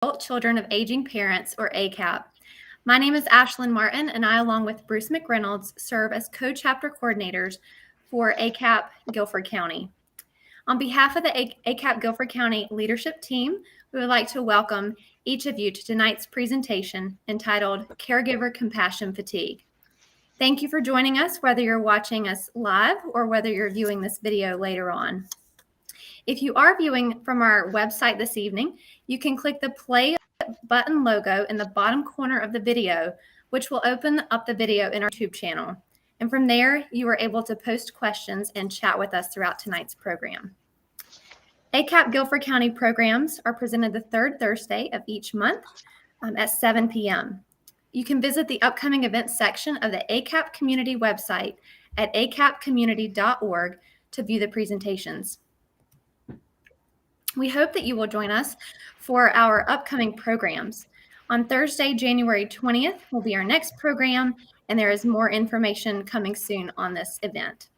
Adult Children of Aging Parents, or ACAP. My name is Ashlyn Martin, and I, along with Bruce McReynolds, serve as co-chapter coordinators for ACAP Guilford County. On behalf of the ACAP Guilford County leadership team, we would like to welcome each of you to tonight's presentation entitled Caregiver Compassion Fatigue. Thank you for joining us, whether you're watching us live or whether you're viewing this video later on. If you are viewing from our website this evening, you can click the play button logo in the bottom corner of the video, which will open up the video in our YouTube channel. And from there, you are able to post questions and chat with us throughout tonight's program. ACAP Guilford County programs are presented the third Thursday of each month at 7 p.m. You can visit the upcoming events section of the ACAP Community website at acapcommunity.org to view the presentations. We hope that you will join us for our upcoming programs. On Thursday, January 20th will be our next program, and there is more information coming soon on this event.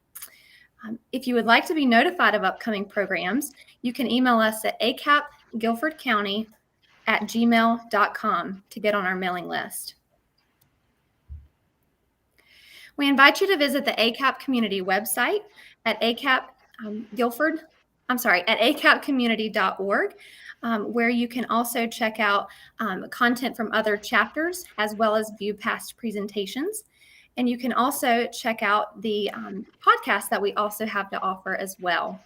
If you would like to be notified of upcoming programs, you can email us at acapguilfordcounty@gmail.com to get on our mailing list. We invite you to visit the ACAP Community website at acapcommunity.org, where you can also check out content from other chapters as well as view past presentations. And you can also check out the podcast that we also have to offer as well.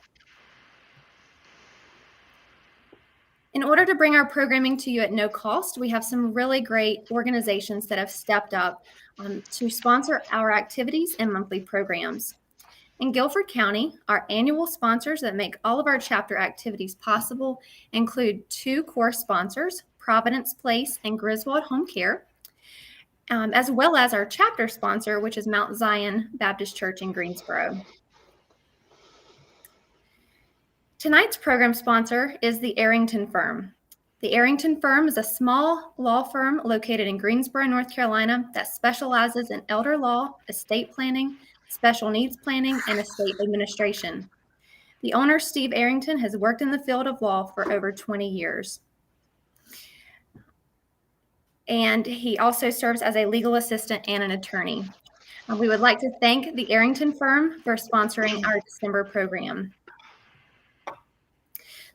In order to bring our programming to you at no cost, we have some really great organizations that have stepped up to sponsor our activities and monthly programs. In Guilford County, our annual sponsors that make all of our chapter activities possible include two core sponsors, Providence Place and Griswold Home Care, as well as our chapter sponsor, which is Mount Zion Baptist Church in Greensboro. Tonight's program sponsor is the Therrington Firm. The Therrington Firm is a small law firm located in Greensboro, North Carolina, that specializes in elder law, estate planning, special needs planning, and estate administration. The owner, Steve Therrington, has worked in the field of law for over 20 years. And he also serves as a legal assistant and an attorney. We would like to thank the Therrington Firm for sponsoring our December program.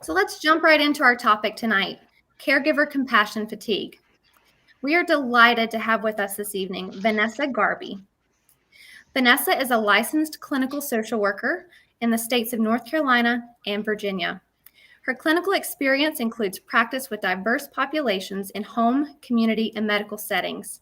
So let's jump right into our topic tonight, caregiver compassion fatigue. We are delighted to have with us this evening Vanessa Garby. Vanessa is a licensed clinical social worker in the states of North Carolina and Virginia. Her clinical experience includes practice with diverse populations in home, community, and medical settings.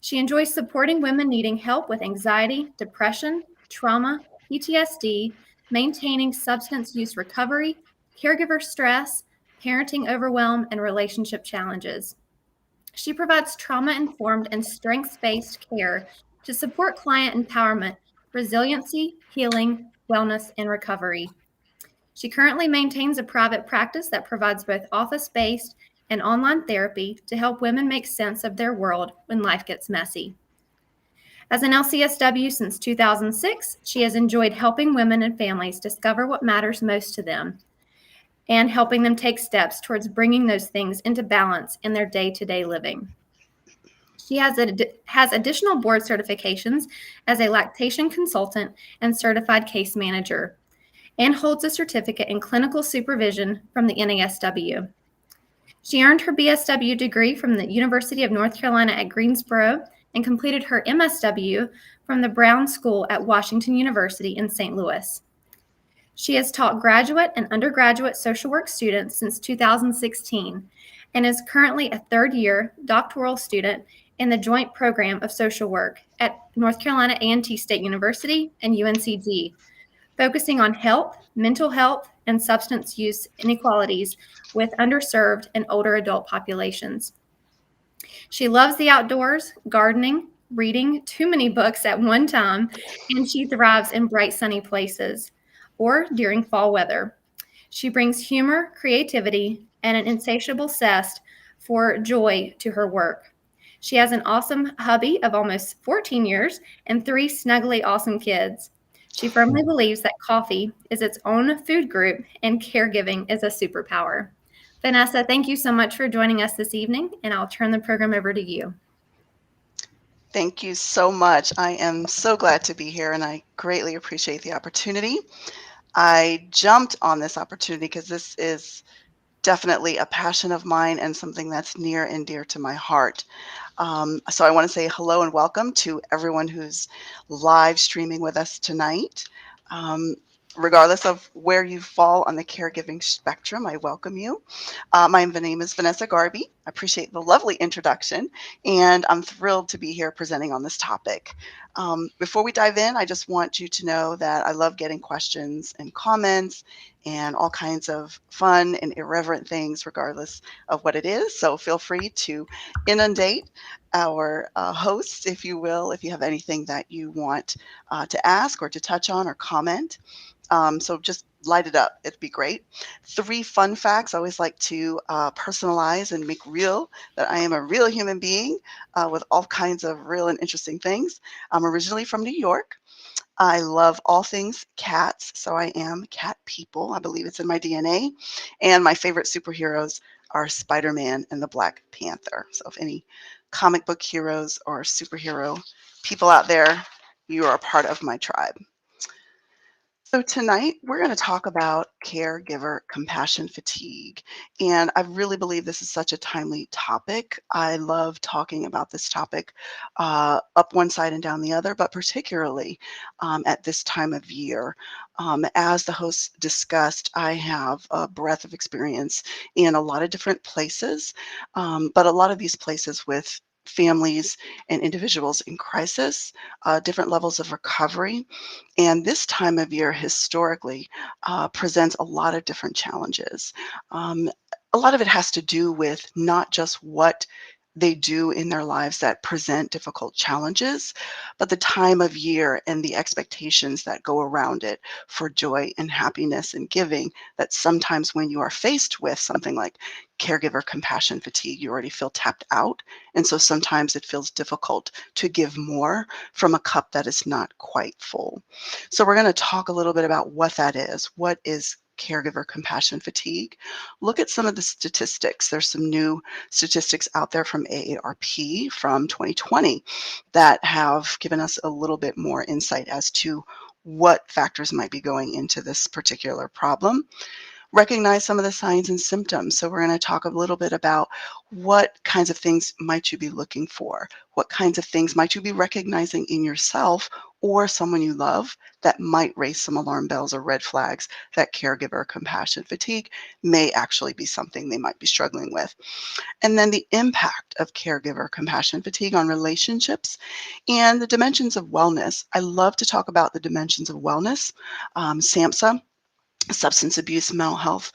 She enjoys supporting women needing help with anxiety, depression, trauma, PTSD, maintaining substance use recovery, caregiver stress, parenting overwhelm, and relationship challenges. She provides trauma-informed and strengths-based care to support client empowerment, resiliency, healing, wellness, and recovery. She currently maintains a private practice that provides both office-based and online therapy to help women make sense of their world when life gets messy. As an LCSW since 2006, she has enjoyed helping women and families discover what matters most to them and helping them take steps towards bringing those things into balance in their day-to-day living. She has additional board certifications as a lactation consultant and certified case manager, and holds a certificate in clinical supervision from the NASW. She earned her BSW degree from the University of North Carolina at Greensboro and completed her MSW from the Brown School at Washington University in St. Louis. She has taught graduate and undergraduate social work students since 2016 and is currently a third-year doctoral student in the Joint Program of Social Work at North Carolina A&T State University and UNCG, focusing on health, mental health, and substance use inequalities with underserved and older adult populations. She loves the outdoors, gardening, reading too many books at one time, and she thrives in bright, sunny places or during fall weather. She brings humor, creativity, and an insatiable zest for joy to her work. She has an awesome hubby of almost 14 years and 3 snuggly awesome kids. She firmly believes that coffee is its own food group and caregiving is a superpower. Vanessa, thank you so much for joining us this evening, and I'll turn the program over to you. Thank you so much. I am so glad to be here, and I greatly appreciate the opportunity. I jumped on this opportunity because this is definitely a passion of mine and something that's near and dear to my heart. So I want to say hello and welcome to everyone who's live streaming with us tonight. Um, Regardless of where you fall on the caregiving spectrum, I welcome you. My name is Vanessa Garby. I appreciate the lovely introduction, and I'm thrilled to be here presenting on this topic. Before we dive in, I just want you to know that I love getting questions and comments and all kinds of fun and irreverent things, regardless of what it is. So feel free to inundate our hosts, if you will, if you have anything that you want to ask or to touch on or comment. So just light it up. It'd be great. 3 fun facts. I always like to personalize and make real that I am a real human being with all kinds of real and interesting things. I'm originally from New York. I love all things cats, so I am cat people. I believe it's in my DNA. And my favorite superheroes are Spider-Man and the Black Panther. So if any comic book heroes or superhero people out there, you are a part of my tribe. So tonight we're going to talk about caregiver compassion fatigue. And I really believe this is such a timely topic. I love talking about this topic up one side and down the other, but particularly at this time of year. As the host discussed, I have a breadth of experience in a lot of different places, but a lot of these places with families and individuals in crisis, different levels of recovery. And this time of year historically presents a lot of different challenges. Um, a lot of it has to do with not just what they do in their lives that present difficult challenges, but the time of year and the expectations that go around it for joy and happiness and giving, that sometimes when you are faced with something like caregiver compassion fatigue, you already feel tapped out. And so sometimes it feels difficult to give more from a cup that is not quite full. So we're going to talk a little bit about what that is. What is caregiver compassion fatigue? Look at some of the statistics. There's some new statistics out there from AARP from 2020 that have given us a little bit more insight as to what factors might be going into this particular problem. Recognize some of the signs and symptoms. So we're going to talk a little bit about what kinds of things might you be looking for? What kinds of things might you be recognizing in yourself or someone you love that might raise some alarm bells or red flags that caregiver compassion fatigue may actually be something they might be struggling with. And then the impact of caregiver compassion fatigue on relationships and the dimensions of wellness. I love to talk about the dimensions of wellness. SAMHSA, Substance Abuse Mental Health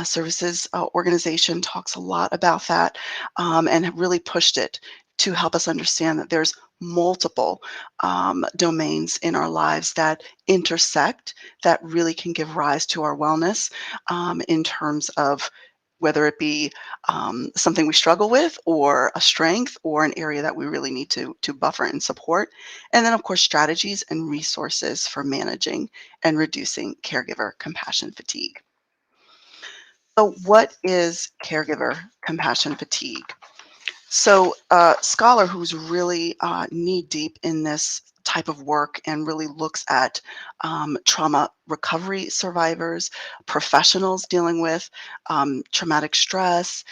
Services organization, talks a lot about that and have really pushed it to help us understand that there's multiple domains in our lives that intersect that really can give rise to our wellness in terms of whether it be something we struggle with or a strength or an area that we really need to buffer and support. And then, of course, strategies and resources for managing and reducing caregiver compassion fatigue. So what is caregiver compassion fatigue? So a scholar who's really knee deep in this type of work and really looks at trauma recovery survivors, professionals dealing with traumatic stress,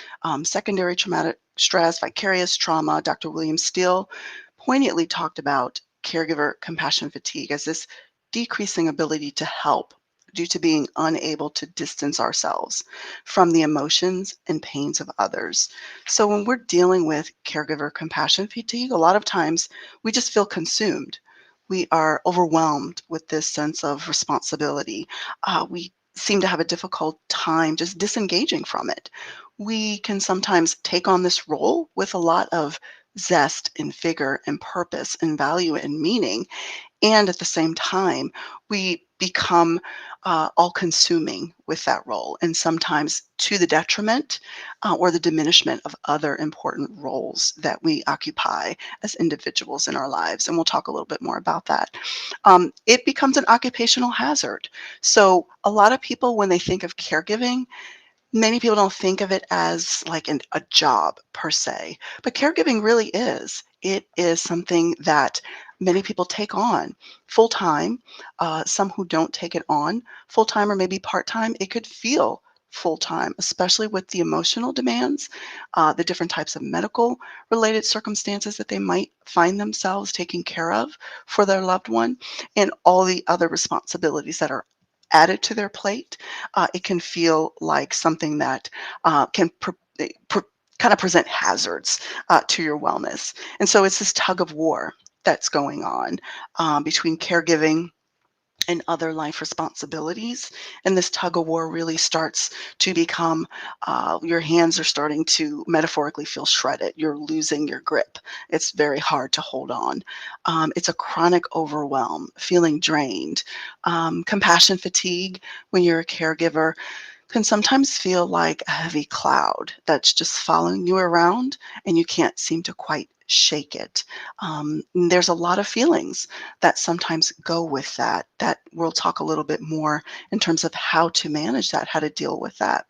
secondary traumatic stress, vicarious trauma, Dr. William Steele poignantly talked about caregiver compassion fatigue as this decreasing ability to help due to being unable to distance ourselves from the emotions and pains of others. So when we're dealing with caregiver compassion fatigue, a lot of times we just feel consumed. We are overwhelmed with this sense of responsibility. We seem to have a difficult time just disengaging from it. We can sometimes take on this role with a lot of zest and vigor and purpose and value and meaning. And at the same time, we become all consuming with that role, and sometimes to the detriment or the diminishment of other important roles that we occupy as individuals in our lives. And we'll talk a little bit more about that. It becomes an occupational hazard. So a lot of people, when they think of caregiving, Many people don't think of it as like a job per se, but caregiving really is. It is something that many people take on full time. Some who don't take it on full time or maybe part time, it could feel full time, especially with the emotional demands, the different types of medical related circumstances that they might find themselves taking care of for their loved one, and all the other responsibilities that are added to their plate. It can feel like something that can kind of present hazards to your wellness. And so it's this tug of war that's going on between caregiving and other life responsibilities. And this tug of war really starts to become your hands are starting to metaphorically feel shredded. You're losing your grip. It's very hard to hold on. It's a chronic overwhelm, feeling drained. Compassion fatigue when you're a caregiver can sometimes feel like a heavy cloud that's just following you around and you can't seem to quite shake it. There's a lot of feelings that sometimes go with that, that we'll talk a little bit more in terms of how to manage that, how to deal with that.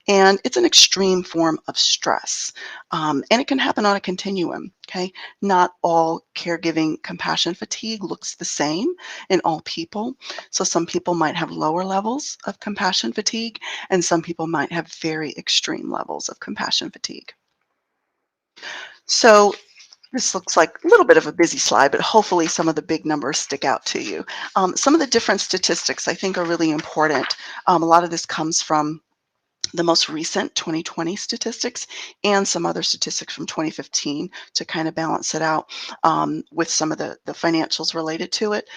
And it's an extreme form of stress. And it can happen on a continuum, okay? Not all caregiving compassion fatigue looks the same in all people. So some people might have lower levels of compassion fatigue, and some people might have very extreme levels of compassion fatigue. So this looks like a little bit of a busy slide, but hopefully some of the big numbers stick out to you. Some of the different statistics I think are really important. A lot of this comes from the most recent 2020 statistics and some other statistics from 2015 to kind of balance it out with some of the financials related to it.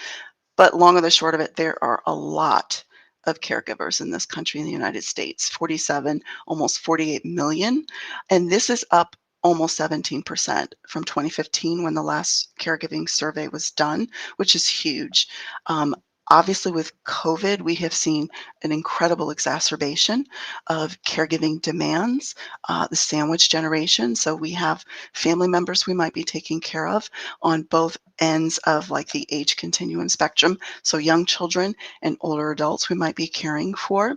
But long or the short of it, there are a lot of caregivers in this country, in the United States, 47, almost 48 million. And this is up almost 17% from 2015 when the last caregiving survey was done, which is huge. Um, Obviously, with COVID, we have seen an incredible exacerbation of caregiving demands, the sandwich generation. So we have family members we might be taking care of on both ends of like the age continuum spectrum. So young children and older adults we might be caring for.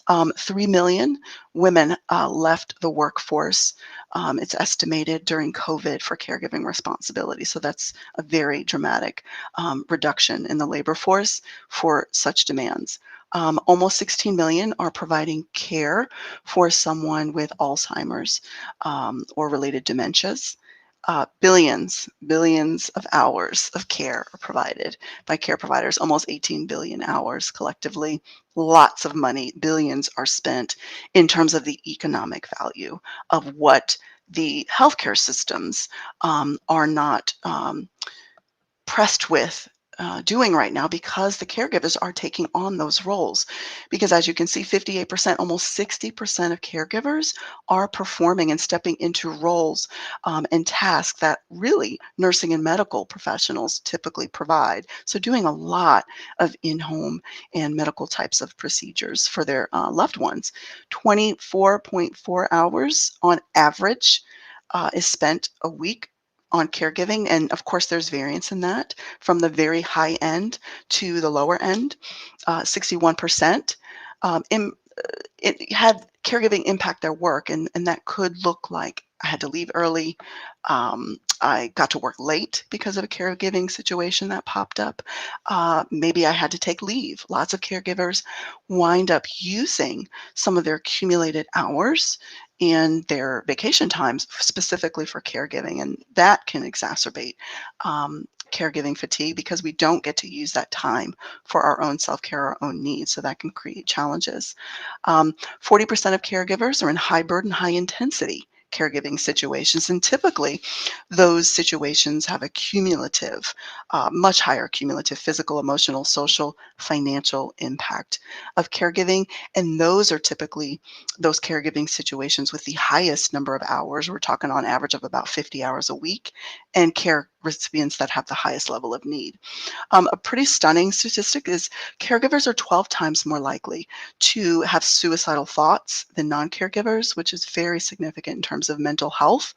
3 million women left the workforce. It's estimated during COVID for caregiving responsibility. So that's a very dramatic reduction in the labor force for such demands. Almost 16 million are providing care for someone with Alzheimer's or related dementias. Billions of hours of care are provided by care providers, almost 18 billion hours collectively. Lots of money, billions are spent in terms of the economic value of what the healthcare systems are not pressed with doing right now because the caregivers are taking on those roles. Because as you can see, 58%, almost 60% of caregivers are performing and stepping into roles and tasks that really nursing and medical professionals typically provide. So doing a lot of in-home and medical types of procedures for their loved ones. 24.4 hours on average is spent a week on caregiving. And of course, there's variance in that from the very high end to the lower end, 61%. It had caregiving impact their work, and that could look like I had to leave early. I got to work late because of a caregiving situation that popped up. Maybe I had to take leave. Lots of caregivers wind up using some of their accumulated hours and their vacation times specifically for caregiving, and that can exacerbate caregiving fatigue because we don't get to use that time for our own self-care, our own needs, so that can create challenges. 40% of caregivers are in high burden, high intensity caregiving situations, and typically those situations have a cumulative, much higher cumulative physical, emotional, social, financial impact of caregiving, and those are typically those caregiving situations with the highest number of hours. We're talking on average of about 50 hours a week, and care recipients that have the highest level of need. A pretty stunning statistic is caregivers are 12 times more likely to have suicidal thoughts than non-caregivers, which is very significant in terms of mental health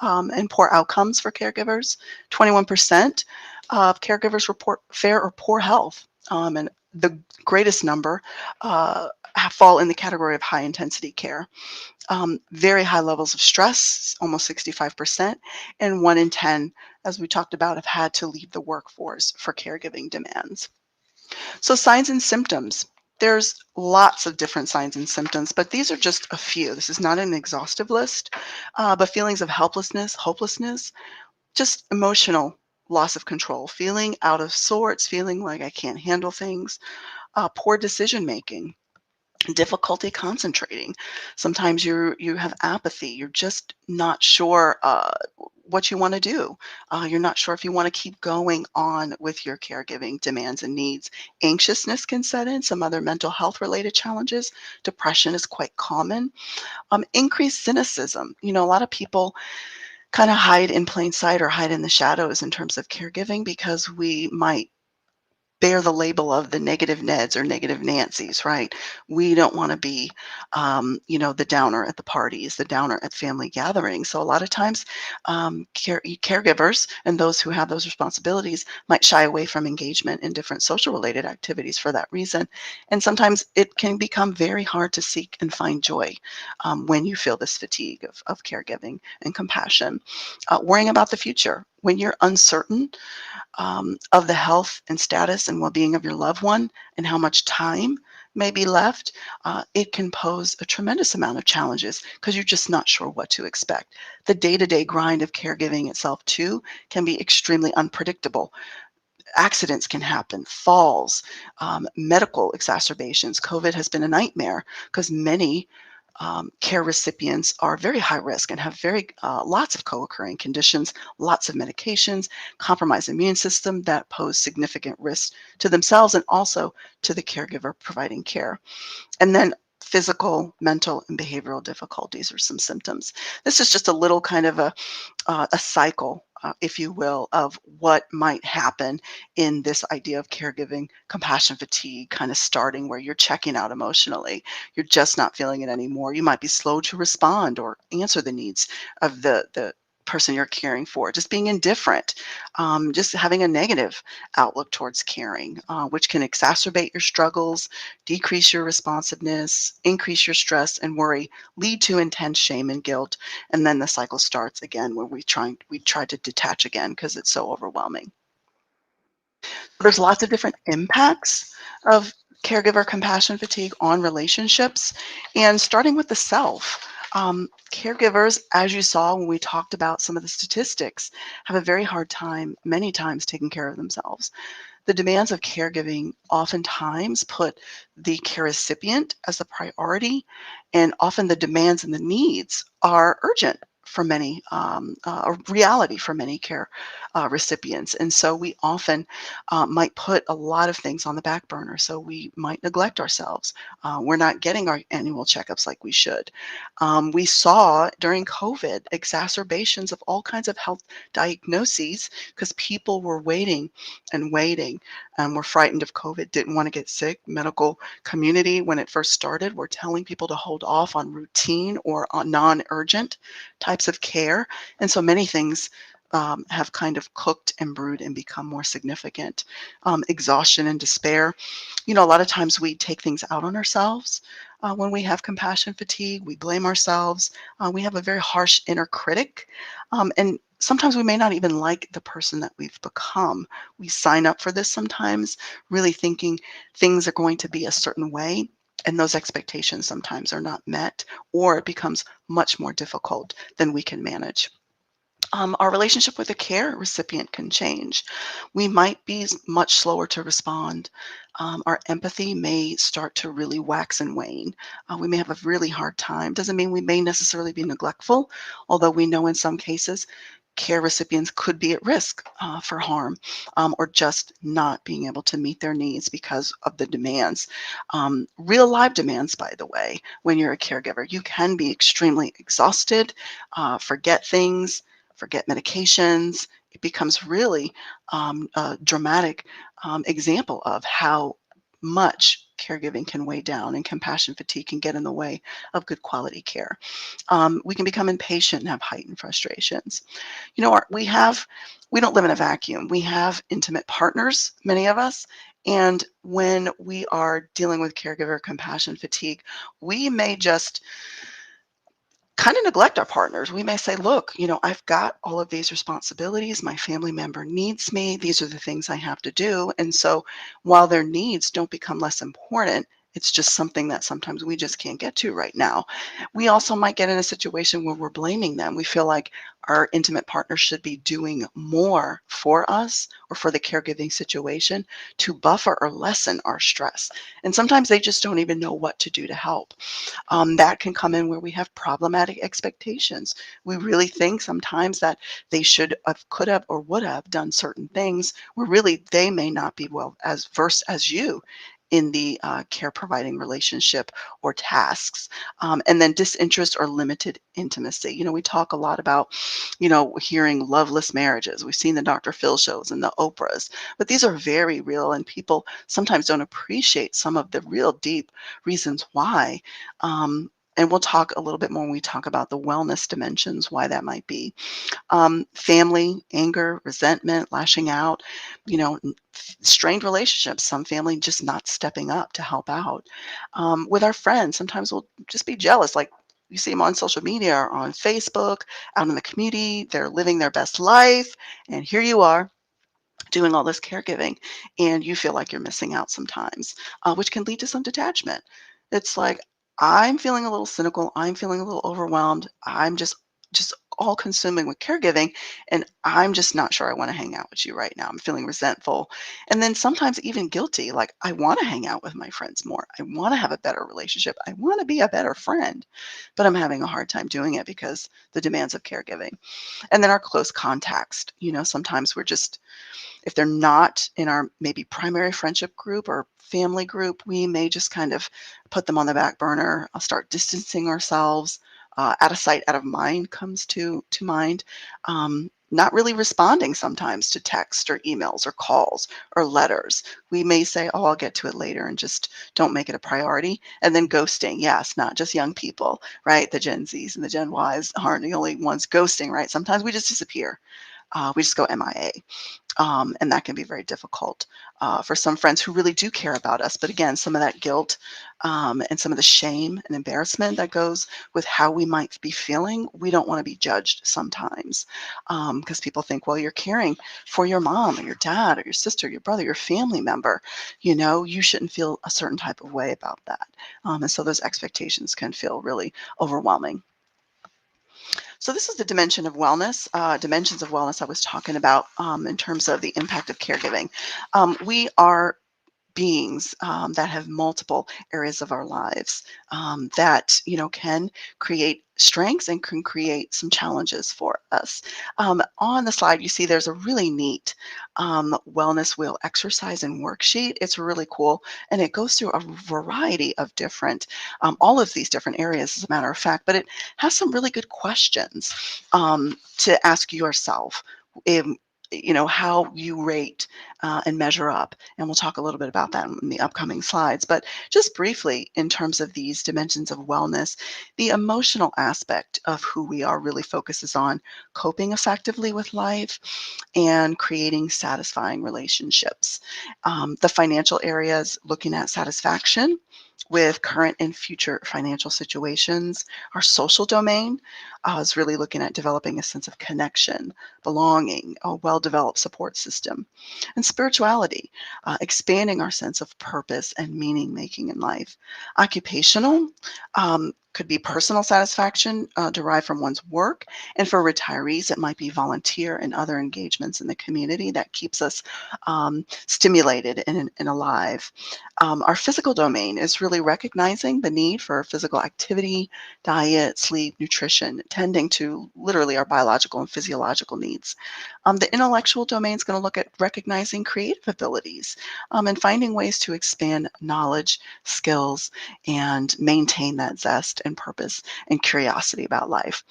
and poor outcomes for caregivers. 21% of caregivers report fair or poor health. And the greatest number fall in the category of high intensity care. Very high levels of stress, almost 65%, and 1 in 10, as we talked about, have had to leave the workforce for caregiving demands. So signs and symptoms. There's lots of different signs and symptoms, but these are just a few. This is not an exhaustive list, but feelings of helplessness, hopelessness, just emotional loss of control, feeling out of sorts, feeling like I can't handle things, poor decision making, difficulty concentrating. Sometimes you have apathy. You're just not sure what you want to do. You're not sure if you want to keep going on with your caregiving demands and needs. Anxiousness can set in. Some other mental health related challenges. Depression is quite common. Increased cynicism. A lot of people kind of hide in plain sight or hide in the shadows in terms of caregiving because we might bear the label of the negative Neds or negative Nancys, right? We don't want to be, the downer at the parties, the downer at family gatherings. So a lot of times, caregivers and those who have those responsibilities might shy away from engagement in different social related activities for that reason. And sometimes it can become very hard to seek and find joy when you feel this fatigue of caregiving and compassion. Worrying about the future. When you're uncertain of the health and status and well-being of your loved one and how much time may be left, it can pose a tremendous amount of challenges because you're just not sure what to expect. The day-to-day grind of caregiving itself too can be extremely unpredictable. Accidents can happen, falls, medical exacerbations. COVID has been a nightmare because many care recipients are very high risk and have very lots of co-occurring conditions, lots of medications, compromised immune system that pose significant risk to themselves and also to the caregiver providing care. And then physical, mental, and behavioral difficulties are some symptoms. This is just a little kind of a cycle, if you will, of what might happen in this idea of caregiving, compassion fatigue, kind of starting where you're checking out emotionally. You're just not feeling it anymore. You might be slow to respond or answer the needs of the person you're caring for, just being indifferent, just having a negative outlook towards caring, which can exacerbate your struggles, decrease your responsiveness, increase your stress and worry, lead to intense shame and guilt, and then the cycle starts again where we try to detach again because it's so overwhelming. There's lots of different impacts of caregiver compassion fatigue on relationships, and starting with the self. Caregivers, as you saw when we talked about some of the statistics, have a very hard time many times taking care of themselves. The demands of caregiving oftentimes put the care recipient as the priority, and often the demands and the needs are urgent for many, a reality for many care recipients. And so we often might put a lot of things on the back burner. So we might neglect ourselves. We're not getting our annual checkups like we should. We saw during COVID exacerbations of all kinds of health diagnoses because people were waiting and waiting and were frightened of COVID, didn't want to get sick. Medical community, when it first started, were telling people to hold off on routine or on non-urgent types of care. And so many things have kind of cooked and brewed and become more significant. Exhaustion and despair. A lot of times we take things out on ourselves. When we have compassion fatigue, we blame ourselves. We have a very harsh inner critic. And sometimes we may not even like the person that we've become. We sign up for this sometimes, really thinking things are going to be a certain way. And those expectations sometimes are not met, or it becomes much more difficult than we can manage. Our relationship with the care recipient can change. We might be much slower to respond. Our empathy may start to really wax and wane. We may have a really hard time. Doesn't mean we may necessarily be neglectful, although we know in some cases care recipients could be at risk for harm, or just not being able to meet their needs because of the demands. Real live demands, by the way, when you're a caregiver, you can be extremely exhausted, forget things, forget medications. It becomes really a dramatic example of how much caregiving can weigh down and compassion fatigue can get in the way of good quality care. We can become impatient and have heightened frustrations. We don't live in a vacuum. We have intimate partners, many of us, And when we are dealing with caregiver compassion fatigue, we may just kind of neglect our partners. We may say, look, I've got all of these responsibilities. My family member needs me. These are the things I have to do. And so while their needs don't become less important, it's just something that sometimes we just can't get to right now. We also might get in a situation where we're blaming them. We feel like our intimate partner should be doing more for us or for the caregiving situation to buffer or lessen our stress. And sometimes they just don't even know what to do to help. That can come in where we have problematic expectations. We really think sometimes that they should have, could have, or would have done certain things where really they may not be well as versed as you in the care providing relationship or tasks. And then disinterest or limited intimacy. We talk a lot about, hearing loveless marriages. We've seen the Dr. Phil shows and the Oprahs, but these are very real, and people sometimes don't appreciate some of the real deep reasons why. And we'll talk a little bit more when we talk about the wellness dimensions, why that might be. Family, anger, resentment, lashing out, strained relationships, some family just not stepping up to help out. With our friends, sometimes we'll just be jealous, like you see them on social media or on Facebook, out in the community, they're living their best life, and here you are doing all this caregiving, and you feel like you're missing out sometimes, which can lead to some detachment. It's like, I'm feeling a little cynical. I'm feeling a little overwhelmed. I'm just all consuming with caregiving, and I'm just not sure I want to hang out with you right now. I'm feeling resentful, and then sometimes even guilty. Like, I want to hang out with my friends more. I want to have a better relationship. I want to be a better friend, but I'm having a hard time doing it because the demands of caregiving. And then our close contacts. Sometimes we're just, if they're not in our maybe primary friendship group or family group, we may just kind of put them on the back burner. I'll start distancing ourselves. Out of sight, out of mind comes to mind. Not really responding sometimes to text or emails or calls or letters. We may say, oh, I'll get to it later, and just don't make it a priority. And then ghosting. Yes, not just young people, right? The Gen Zs and the Gen Ys aren't the only ones ghosting, right? Sometimes we just disappear. We just go MIA. And that can be very difficult for some friends who really do care about us. But again, some of that guilt and some of the shame and embarrassment that goes with how we might be feeling, we don't want to be judged sometimes, because people think, well, you're caring for your mom or your dad or your sister, your brother, your family member. You shouldn't feel a certain type of way about that. And so those expectations can feel really overwhelming. So this is the dimensions of wellness I was talking about in terms of the impact of caregiving. We are beings that have multiple areas of our lives that can create strengths and can create some challenges for us. On the slide, you see there's a really neat wellness wheel exercise and worksheet. It's really cool, and it goes through a variety of different, all of these different areas, as a matter of fact, but it has some really good questions to ask yourself. Um, how you rate and measure up. And we'll talk a little bit about that in the upcoming slides. But just briefly, in terms of these dimensions of wellness, the emotional aspect of who we are really focuses on coping effectively with life and creating satisfying relationships. The financial areas, looking at satisfaction with current and future financial situations. Our social domain is really looking at developing a sense of connection, belonging, a well-developed support system. And spirituality, expanding our sense of purpose and meaning making in life. Occupational, could be personal satisfaction derived from one's work. And for retirees, it might be volunteer and other engagements in the community that keeps us stimulated and alive. Our physical domain is really recognizing the need for physical activity, diet, sleep, nutrition, tending to literally our biological and physiological needs. The intellectual domain is going to look at recognizing creative abilities and finding ways to expand knowledge, skills, and maintain that zest and purpose and curiosity about life.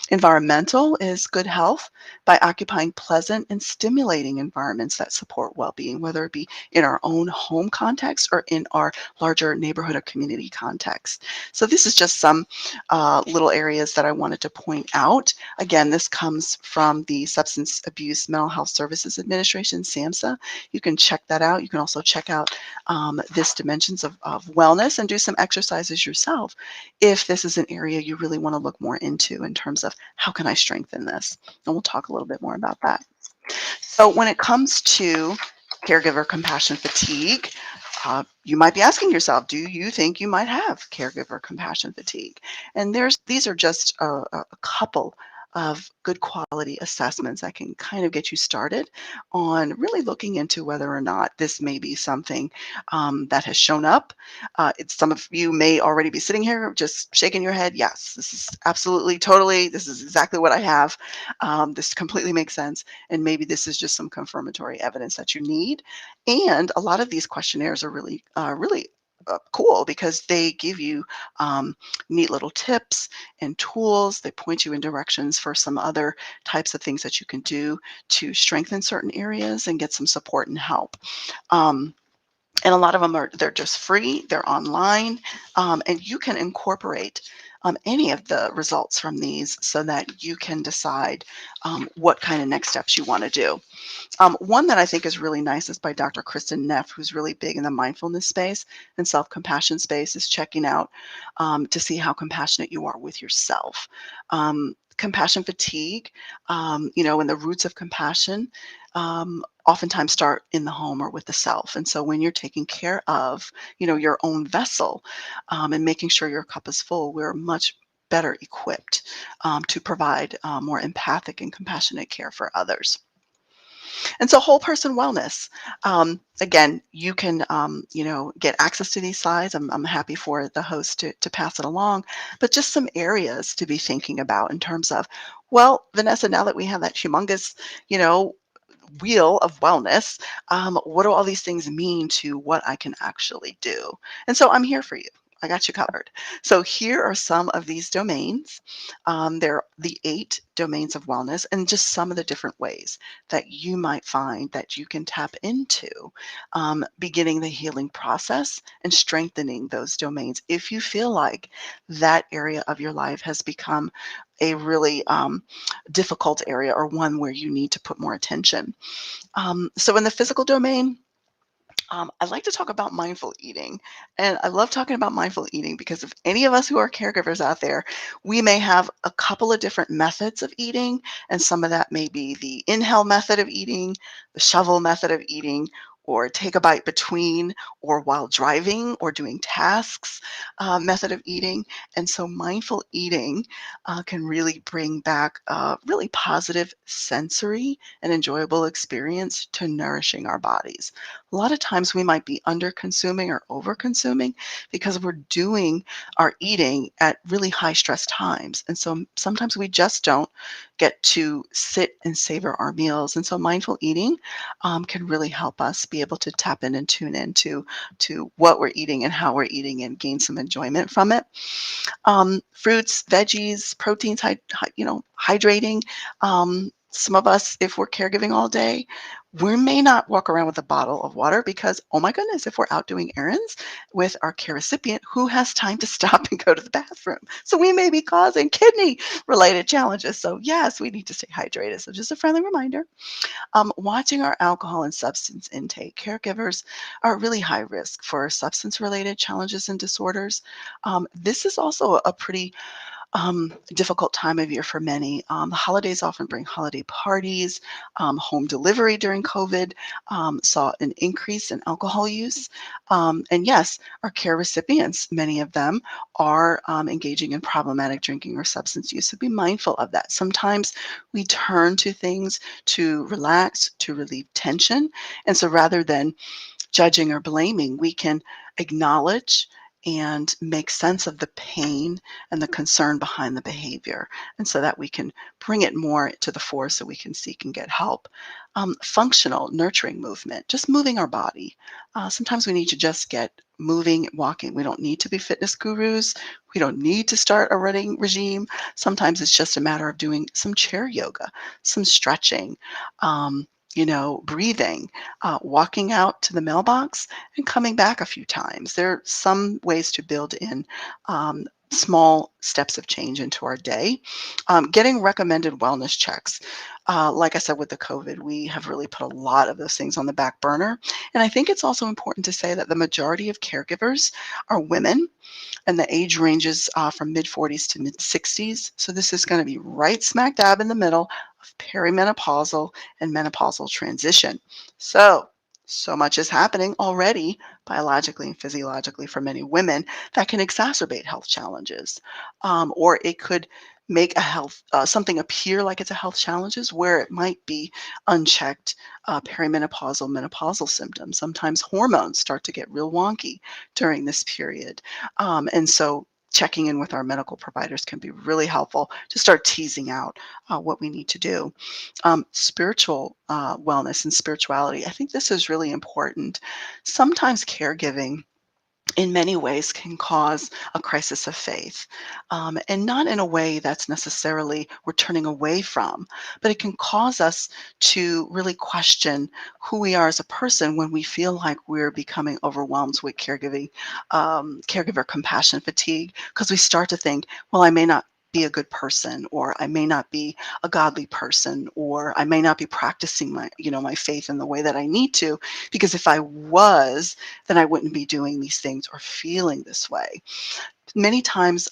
Environmental is good health by occupying pleasant and stimulating environments that support well-being, whether it be in our own home context or in our larger neighborhood or community context. So this is just some little areas that I wanted to point out, again, this comes from the Substance Abuse Mental Health Services Administration, SAMHSA. You can check that out. You can also check out this dimensions of wellness and do some exercises yourself if this is an area you really want to look more into in terms of how can I strengthen this. And we'll talk a little bit more about that. So when it comes to caregiver compassion fatigue, you might be asking yourself, do you think you might have caregiver compassion fatigue? And these are just a couple of good quality assessments that can kind of get you started on really looking into whether or not this may be something that has shown up. Some of you may already be sitting here just shaking your head. Yes, this is absolutely, totally, this is exactly what I have. This completely makes sense. And maybe this is just some confirmatory evidence that you need. And a lot of these questionnaires are really cool because they give you neat little tips and tools. They point you in directions for some other types of things that you can do to strengthen certain areas and get some support and help. And a lot of them they're just free, they're online, and you can incorporate any of the results from these so that you can decide what kind of next steps you want to do. One that I think is really nice is by Dr. Kristen Neff, who's really big in the mindfulness space and self-compassion space, is checking out to see how compassionate you are with yourself. Compassion fatigue, and the roots of compassion oftentimes start in the home or with the self. And so when you're taking care of, your own vessel and making sure your cup is full, we're much better equipped to provide more empathic and compassionate care for others. And so whole person wellness, again, you can, get access to these slides. I'm happy for the host to pass it along, but just some areas to be thinking about in terms of, well, Vanessa, now that we have that humongous, wheel of wellness, what do all these things mean to what I can actually do? And so I'm here for you. I got you covered. So here are some of these domains. They're the 8 domains of wellness and just some of the different ways that you might find that you can tap into beginning the healing process and strengthening those domains if you feel like that area of your life has become a really difficult area or one where you need to put more attention. So in the physical domain, I like to talk about mindful eating. And I love talking about mindful eating because if any of us who are caregivers out there, we may have a couple of different methods of eating. And some of that may be the inhale method of eating, the shovel method of eating, or take a bite between or while driving or doing tasks method of eating. And so mindful eating can really bring back a really positive sensory and enjoyable experience to nourishing our bodies. A lot of times we might be under consuming or over consuming because we're doing our eating at really high stress times. And so sometimes we just don't get to sit and savor our meals. And so mindful eating can really help us be able to tap in and tune in to what we're eating and how we're eating and gain some enjoyment from it. Fruits, veggies, proteins, hydrating. Some of us, if we're caregiving all day, we may not walk around with a bottle of water because, oh my goodness, if we're out doing errands with our care recipient, who has time to stop and go to the bathroom? So we may be causing kidney related challenges. So yes, we need to stay hydrated. So just a friendly reminder. Watching our alcohol and substance intake. Caregivers are really high risk for substance-related challenges and disorders. This is also a pretty difficult time of year for many. The holidays often bring holiday parties. Home delivery during COVID saw an increase in alcohol use. And yes, our care recipients, many of them are engaging in problematic drinking or substance use. So be mindful of that. Sometimes we turn to things to relax, to relieve tension. And so rather than judging or blaming, we can acknowledge and make sense of the pain and the concern behind the behavior, and so that we can bring it more to the fore so we can seek and get help. Functional, nurturing movement, just moving our body. Sometimes we need to just get moving, walking. We don't need to be fitness gurus. We don't need to start a running regime. Sometimes it's just a matter of doing some chair yoga, some stretching, breathing, walking out to the mailbox and coming back a few times. There are some ways to build in small steps of change into our day. Getting recommended wellness checks. Like I said, with the COVID, we have really put a lot of those things on the back burner. And I think it's also important to say that the majority of caregivers are women, and the age ranges from mid 40s to mid 60s. So this is going to be right smack dab in the middle of perimenopausal and menopausal transition. So much is happening already biologically and physiologically for many women that can exacerbate health challenges, or it could make a health something appear like it's a health challenges where it might be unchecked perimenopausal menopausal symptoms. Sometimes hormones start to get real wonky during this period, and so checking in with our medical providers can be really helpful to start teasing out what we need to do. Spiritual wellness and spirituality, I think this is really important. Sometimes caregiving in many ways can cause a crisis of faith, and not in a way that's necessarily we're turning away from, but it can cause us to really question who we are as a person when we feel like we're becoming overwhelmed with caregiver compassion fatigue, because we start to think, well, I may not be a good person, or I may not be a godly person, or I may not be practicing my faith in the way that I need to, because if I was, then I wouldn't be doing these things or feeling this way. Many times,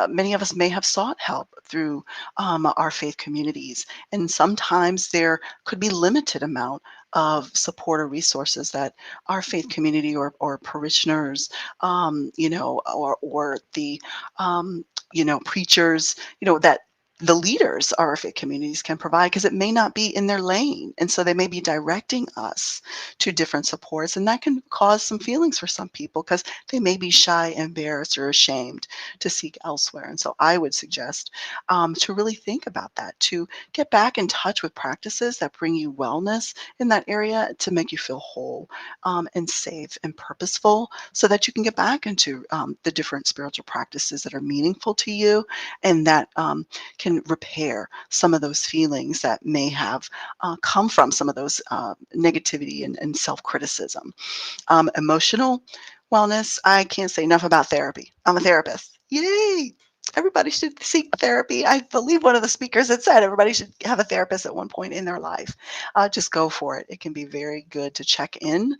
many of us may have sought help through our faith communities, and sometimes there could be limited amount of support or resources that our faith community or parishioners, or the preachers, that the leaders of our faith communities can provide, because it may not be in their lane, and so they may be directing us to different supports, and that can cause some feelings for some people because they may be shy, embarrassed, or ashamed to seek elsewhere. And so I would suggest to really think about that, to get back in touch with practices that bring you wellness in that area to make you feel whole, and safe and purposeful, so that you can get back into the different spiritual practices that are meaningful to you, and that can repair some of those feelings that may have come from some of those negativity and self-criticism. Emotional wellness, I can't say enough about therapy. I'm a therapist. Yay! Everybody should seek therapy. I believe one of the speakers had said everybody should have a therapist at one point in their life. Just go for it. It can be very good to check in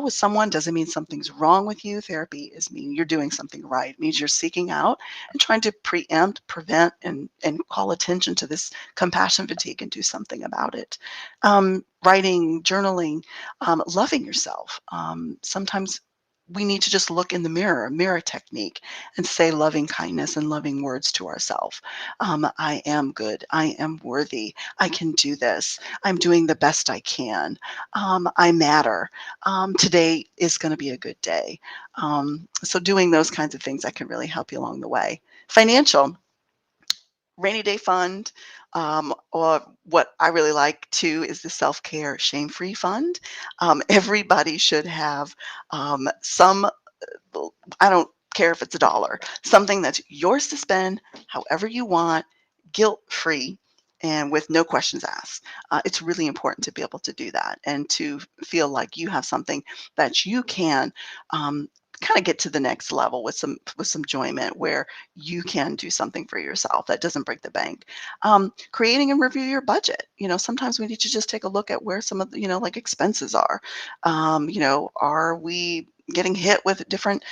with someone. Doesn't mean something's wrong with you. Therapy is mean you're doing something right. It means you're seeking out and trying to preempt, prevent, and call attention to this compassion fatigue and do something about it. Writing, journaling, loving yourself. Sometimes we need to just look in the mirror technique, and say loving kindness and loving words to ourselves. I am good. I am worthy. I can do this. I'm doing the best I can. I matter. Today is going to be a good day. So doing those kinds of things that can really help you along the way. Financial. Rainy day fund, or what I really like too is the self-care shame-free fund. Everybody should have some, I don't care if it's a dollar, something that's yours to spend however you want, guilt-free, and with no questions asked. It's really important to be able to do that and to feel like you have something that you can kind of get to the next level with some enjoyment, where you can do something for yourself that doesn't break the bank. Creating and review your budget. Sometimes we need to just take a look at where some of the, like expenses are. Are we getting hit with different,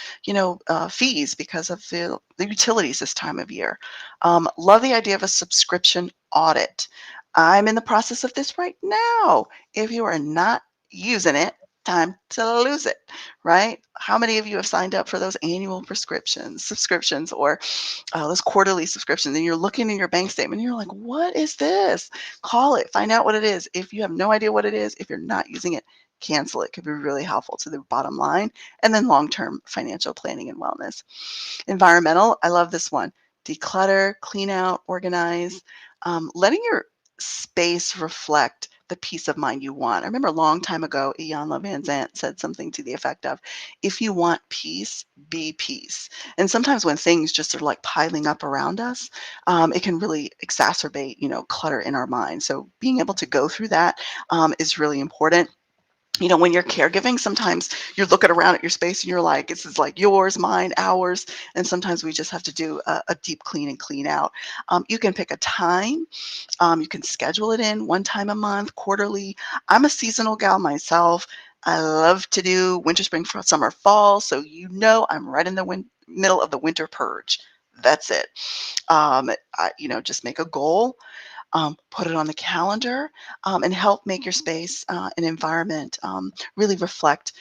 fees because of the utilities this time of year? Love the idea of a subscription audit. I'm in the process of this right now. If you are not using it, time to lose it, right? How many of you have signed up for those annual subscriptions, or those quarterly subscriptions, and you're looking in your bank statement and you're like, what is this? Call it, find out what it is. If you have no idea what it is, if you're not using it, cancel it. It could be really helpful to the bottom line. And then long-term financial planning and wellness. Environmental, I love this one. Declutter, clean out, organize, letting your space reflect the peace of mind you want. I remember a long time ago, Ian Van Zant said something to the effect of, if you want peace, be peace. And sometimes when things just are like piling up around us, it can really exacerbate, clutter in our mind. So being able to go through that is really important. When you're caregiving, sometimes you're looking around at your space and you're like, this is like yours, mine, ours. And sometimes we just have to do a deep clean and clean out. You can pick a time. You can schedule it in one time a month, quarterly. I'm a seasonal gal myself. I love to do winter, spring, summer, fall. So I'm right in the middle of the winter purge. That's it. Just make a goal, put it on the calendar, and help make your space and environment really reflect,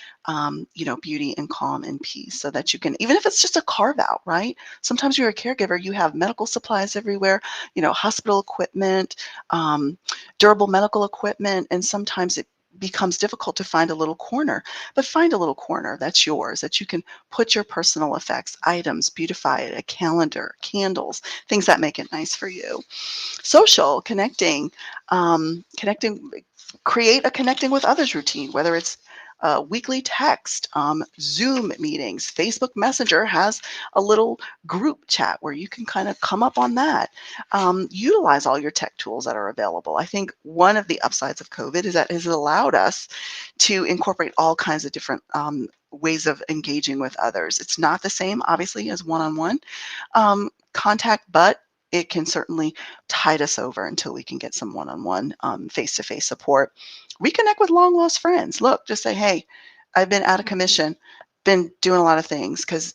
beauty and calm and peace, so that you can, even if it's just a carve out, right? Sometimes you're a caregiver, you have medical supplies everywhere, hospital equipment, um, durable medical equipment, and sometimes it becomes difficult to find a little corner, but find a little corner that's yours, that you can put your personal effects, items, beautify it, a calendar, candles, things that make it nice for you. Social, connecting, create a connecting with others routine, whether it's weekly text, Zoom meetings. Facebook Messenger has a little group chat where you can kind of come up on that. Utilize all your tech tools that are available. I think one of the upsides of COVID is that it has allowed us to incorporate all kinds of different ways of engaging with others. It's not the same, obviously, as one-on-one contact, but it can certainly tide us over until we can get some one-on-one, face-to-face support. Reconnect with long-lost friends. Look, just say, hey, I've been out of commission, been doing a lot of things, because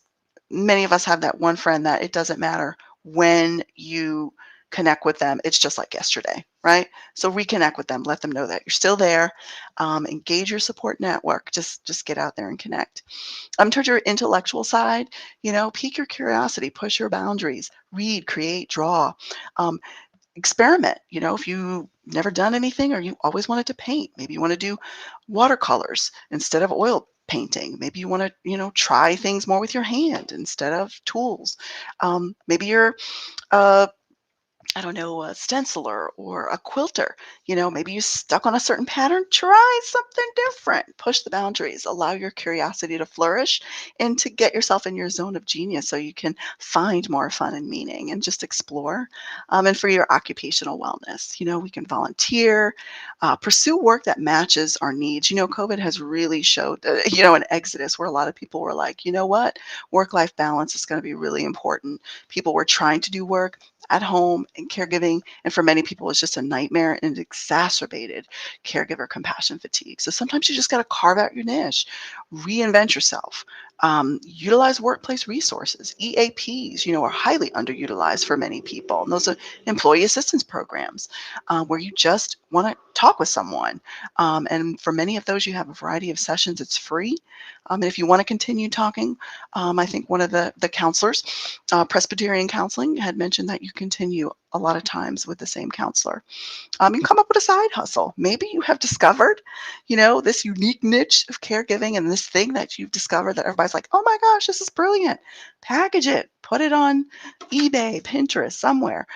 many of us have that one friend that it doesn't matter when you connect with them. It's just like yesterday, right? So reconnect with them. Let them know that you're still there. Engage your support network. Just get out there and connect. Towards your intellectual side, pique your curiosity, push your boundaries, read, create, draw, um, experiment. If you've never done anything or you always wanted to paint, maybe you want to do watercolors instead of oil painting. Maybe you want to, try things more with your hand instead of tools. Maybe you're uh, I don't know, a stenciler or a quilter. Maybe you stuck on a certain pattern, try something different. Push the boundaries, allow your curiosity to flourish and to get yourself in your zone of genius so you can find more fun and meaning and just explore. And for your occupational wellness, we can volunteer, pursue work that matches our needs. COVID has really showed, an exodus where a lot of people were like, you know what, work-life balance is going to be really important. People were trying to do work at home and caregiving, and for many people it's just a nightmare, and it exacerbated caregiver compassion fatigue. So sometimes you just got to carve out your niche, reinvent yourself, utilize workplace resources. EAPs, are highly underutilized for many people, and those are employee assistance programs, where you just want to talk with someone, and for many of those you have a variety of sessions. It's free, and if you want to continue talking, I think one of the counselors, Presbyterian counseling, had mentioned that you continue a lot of times with the same counselor. You come up with a side hustle. Maybe you have discovered, this unique niche of caregiving and this thing that you've discovered that everybody's like, oh my gosh, this is brilliant. Package it, put it on eBay, Pinterest, somewhere.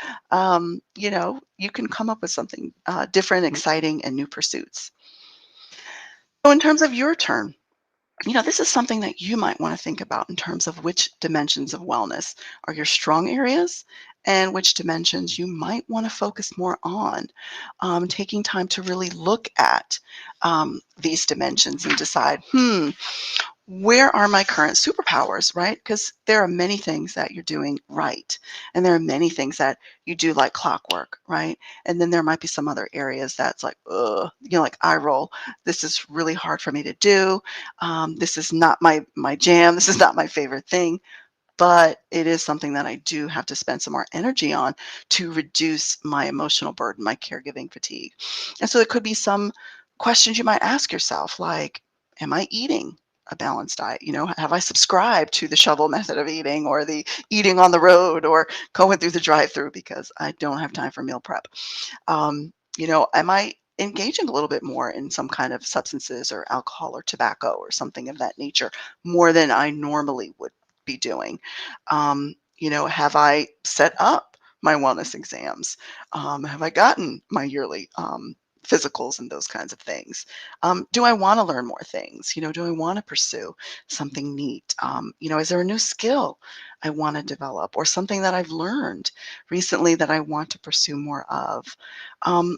You can come up with something different, exciting, and new pursuits. So in terms of your turn, this is something that you might want to think about in terms of which dimensions of wellness are your strong areas and which dimensions you might want to focus more on. Taking time to really look at these dimensions and decide, where are my current superpowers, right? Because there are many things that you're doing right. And there are many things that you do like clockwork, right? And then there might be some other areas that's like, like eye roll. This is really hard for me to do. This is not my jam. This is not my favorite thing. But it is something that I do have to spend some more energy on to reduce my emotional burden, my caregiving fatigue. And so it could be some questions you might ask yourself, like, am I eating a balanced diet? Have I subscribed to the shovel method of eating, or the eating on the road, or going through the drive-through because I don't have time for meal prep? Am I engaging a little bit more in some kind of substances or alcohol or tobacco or something of that nature more than I normally would be doing? Have I set up my wellness exams? Have I gotten my yearly physicals and those kinds of things? Do I want to learn more things? Do I want to pursue something neat? Is there a new skill I want to develop, or something that I've learned recently that I want to pursue more of.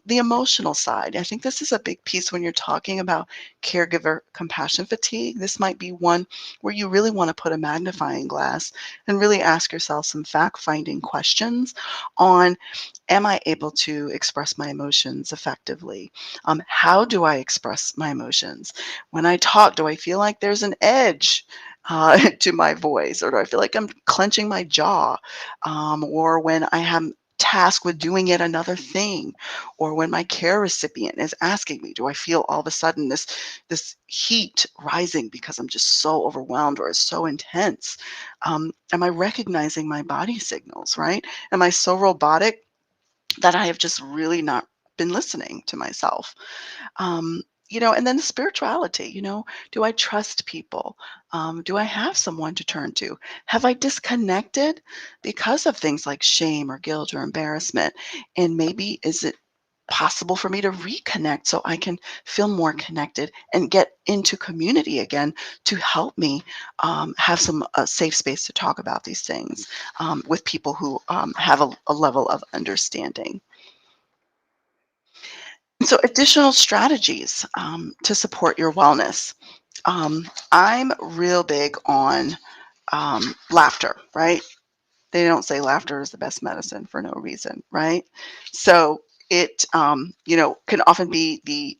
The emotional side, I think this is a big piece when you're talking about caregiver compassion fatigue. This might be one where you really want to put a magnifying glass and really ask yourself some fact-finding questions on, am I able to express my emotions effectively? How do I express my emotions? When I talk, do I feel like there's an edge to my voice, or do I feel like I'm clenching my jaw? Or when I am tasked with doing yet another thing, or when my care recipient is asking me, do I feel all of a sudden this heat rising because I'm just so overwhelmed, or it's so intense? Am I recognizing my body signals, right? Am I so robotic that I have just really not been listening to myself? And then the spirituality, do I trust people? Do I have someone to turn to? Have I disconnected because of things like shame or guilt or embarrassment? And maybe is it possible for me to reconnect so I can feel more connected and get into community again to help me have some safe space to talk about these things with people who have a level of understanding. So additional strategies to support your wellness. I'm real big on laughter, right? They don't say laughter is the best medicine for no reason, right? So it, can often be the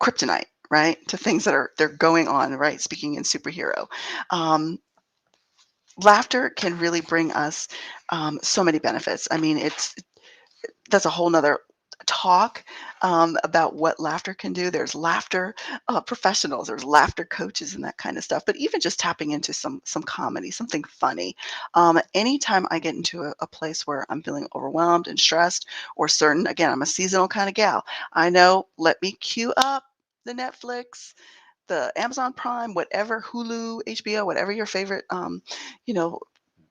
kryptonite, right, to things that they're going on, right? Speaking in superhero. Um, Laughter can really bring us so many benefits. I mean, that's a whole nother talk about what laughter can do. There's laughter professionals, there's laughter coaches and that kind of stuff. But even just tapping into some comedy, something funny. Anytime I get into a place where I'm feeling overwhelmed and stressed, or certain, again, I'm a seasonal kind of gal. I know, let me cue up the Netflix, the Amazon Prime, whatever, Hulu, HBO, whatever your favorite, you know,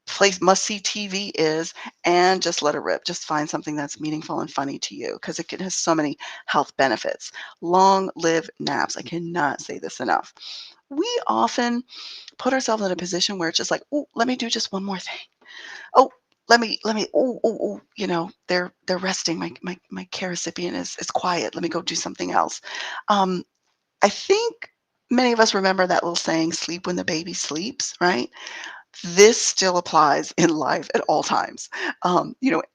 place must-see TV is, and just let it rip. Just find something that's meaningful and funny to you, because it has so many health benefits. Long live naps. I cannot say this enough. We often put ourselves in a position where it's just like, oh, let me do just one more thing. Oh, let me, oh, they're resting. My care recipient is quiet. Let me go do something else. Um, I think many of us remember that little saying, sleep when the baby sleeps, right? This still applies in life at all times.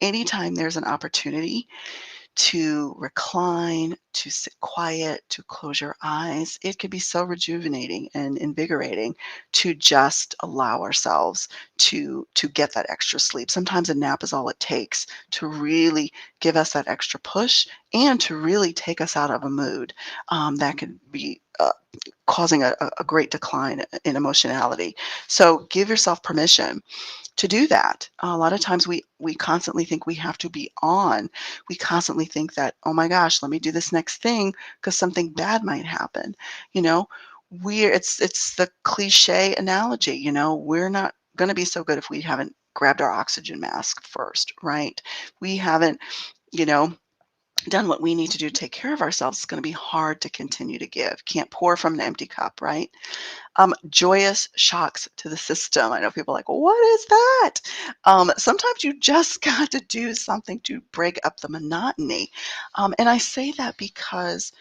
Anytime there's an opportunity to recline, to sit quiet, to close your eyes, it can be so rejuvenating and invigorating to just allow ourselves to get that extra sleep. Sometimes a nap is all it takes to really give us that extra push and to really take us out of a mood that could be causing a great decline in emotionality. So give yourself permission to do that. A lot of times we constantly think we have to be on. We constantly think that, oh my gosh, let me do this next thing because something bad might happen. You know, it's the cliche analogy, we're not going to be so good if we haven't grabbed our oxygen mask first, right? We haven't, you know, done what we need to do to take care of ourselves. It's going to be hard to continue to give. Can't pour from an empty cup, right? Joyous shocks to the system. I know people are like, well, what is that? Sometimes you just got to do something to break up the monotony. And I say that because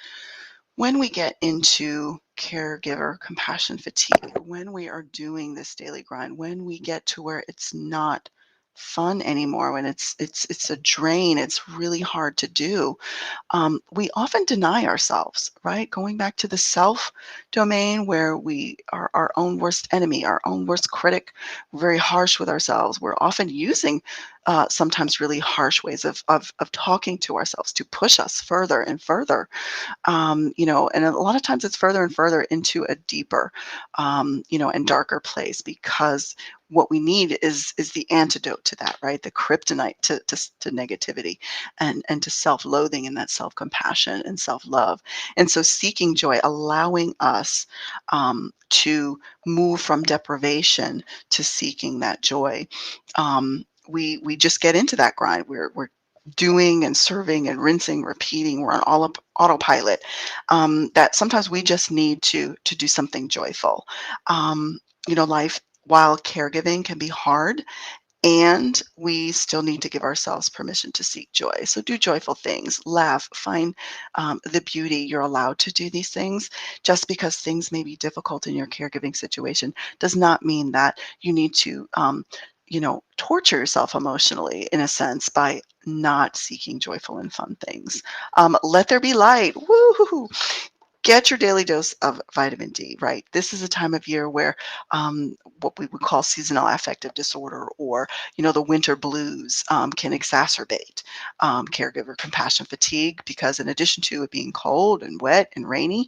when we get into caregiver compassion fatigue, when we are doing this daily grind, when we get to where it's not fun anymore, when it's a drain, it's really hard to do, we often deny ourselves, right? Going back to the self domain where we are our own worst enemy, our own worst critic, we're very harsh with ourselves. We're often using sometimes really harsh ways of talking to ourselves to push us further and further. And a lot of times it's further and further into a deeper, and darker place, because what we need is the antidote to that, right? The kryptonite to negativity and to self-loathing and that self-compassion and self-love. And so seeking joy, allowing us to move from deprivation to seeking that joy. We just get into that grind. We're doing and serving and rinsing, repeating. We're on autopilot. That sometimes we just need to do something joyful. Life while caregiving can be hard, and we still need to give ourselves permission to seek joy. So do joyful things, laugh, find the beauty. You're allowed to do these things. Just because things may be difficult in your caregiving situation does not mean that you need to, torture yourself emotionally, in a sense, by not seeking joyful and fun things. Let there be light. Woo! Get your daily dose of vitamin D, right? This is a time of year where what we would call seasonal affective disorder, or the winter blues, can exacerbate caregiver compassion fatigue, because in addition to it being cold and wet and rainy,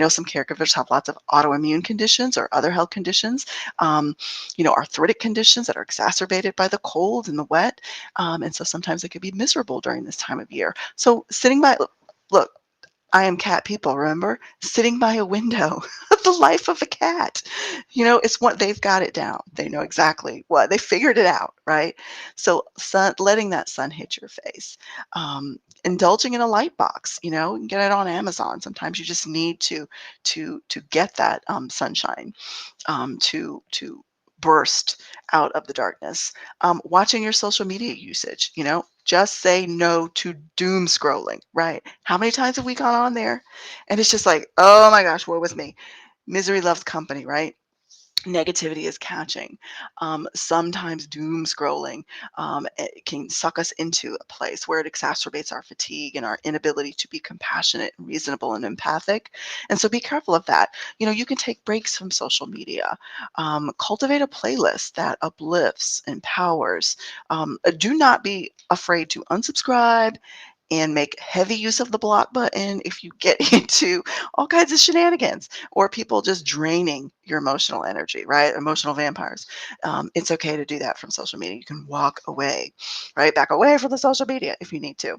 some caregivers have lots of autoimmune conditions or other health conditions, arthritic conditions that are exacerbated by the cold and the wet. And so sometimes it can be miserable during this time of year. So sitting by, look, I am cat people, remember? Sitting by a window, the life of a cat. It's what they've got it down. They know exactly what they figured it out, right? So letting that sun hit your face. Indulging in a light box, you can get it on Amazon. Sometimes you just need to get that sunshine, to burst out of the darkness. Watching your social media usage, just say no to doom scrolling, right? How many times have we gone on there and it's just like, oh my gosh, woe was me. Misery loves company, right? Negativity is catching. Sometimes doom scrolling it can suck us into a place where it exacerbates our fatigue and our inability to be compassionate and reasonable and empathic. And so be careful of that. You can take breaks from social media. Cultivate a playlist that uplifts, empowers. Do not be afraid to unsubscribe and make heavy use of the block button if you get into all kinds of shenanigans or people just draining your emotional energy, right? Emotional vampires. It's okay to do that from social media. You can walk away, right? Back away from the social media if you need to,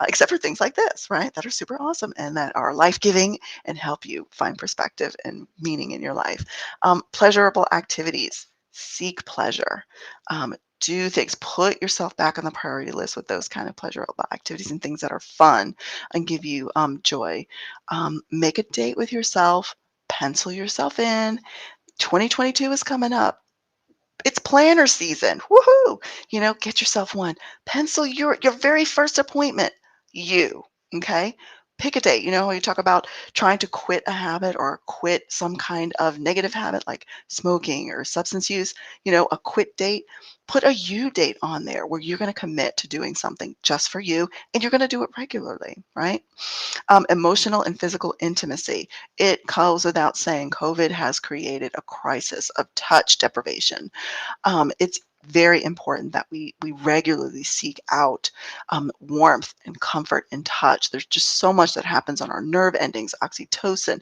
except for things like this, right? That are super awesome and that are life giving and help you find perspective and meaning in your life. Pleasurable activities. Seek pleasure. Do things, put yourself back on the priority list with those kind of pleasurable activities and things that are fun and give you joy. Make a date with yourself, pencil yourself in. 2022 is coming up. It's planner season. Woohoo! Get yourself one. Pencil your very first appointment. You, okay? Pick a date. You talk about trying to quit a habit or quit some kind of negative habit like smoking or substance use, a quit date. Put a you date on there where you're going to commit to doing something just for you and you're going to do it regularly, right? Emotional and physical intimacy. It goes without saying, COVID has created a crisis of touch deprivation. It's very important that we regularly seek out warmth and comfort and touch. There's just so much that happens on our nerve endings, oxytocin,